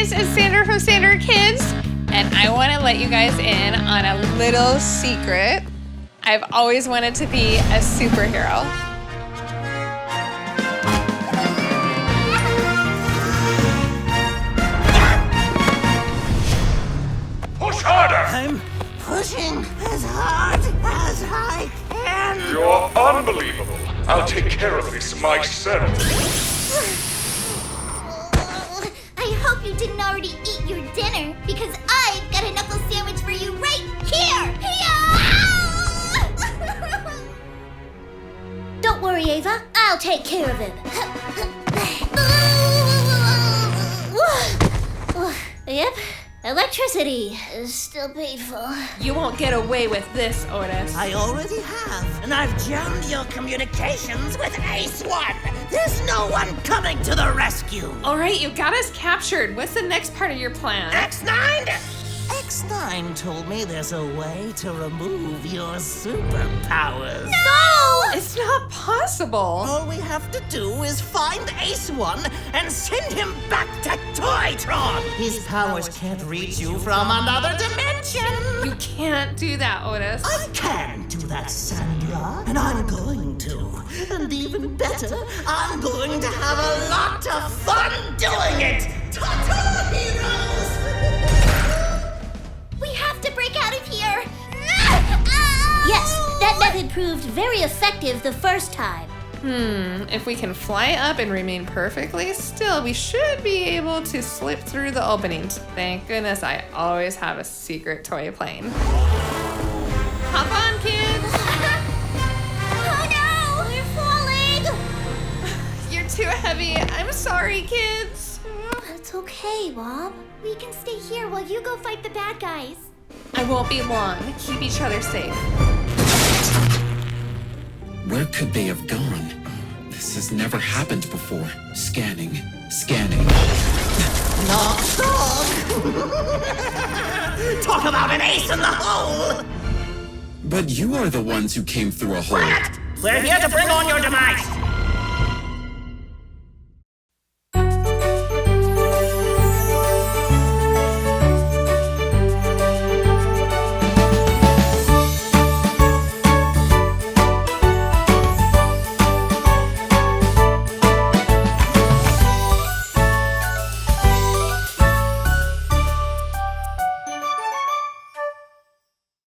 guys, it's Sandra from SANDAROO Kids, and I want to let you guys in on a little secret. I've always wanted to be a superhero. Push harder! I'm pushing as hard as I can. You're unbelievable. I'll take care of this myself. I hope you didn't already eat your dinner, because I've got a knuckle sandwich for you right here! Don't worry, Ava. I'll take care of him. Yep. Electricity is still painful. You won't get away with this, Otis. I already have, and I've jammed your communications with Ace One. There's no one coming to the rescue. All right, you got us captured. What's the next part of your plan? X9? X9 told me there's a way to remove your superpowers. No! It's not possible. All we have to do is find Ace One and send him back to Toytron. His powers can't reach you from another dimension. You can't do that, Otis. I can do that, Sandra, and I'm going to. And even better, I'm going to have a lot of fun doing it. Ta-ta, heroes! We have to break out of here! Yes, that method proved very effective the first time. If we can fly up and remain perfectly still, we should be able to slip through the openings. Thank goodness I always have a secret toy plane. Hop on, kids! Oh no! We're falling! You're too heavy. I'm sorry, kids. It's okay, Mom. We can stay here while you go fight the bad guys. I won't be long. Keep each other safe. Where could they have gone? This has never happened before. Scanning. Knock, Talk about an ace in the hole! But you are the ones who came through a hole. We're here to bring on your demise.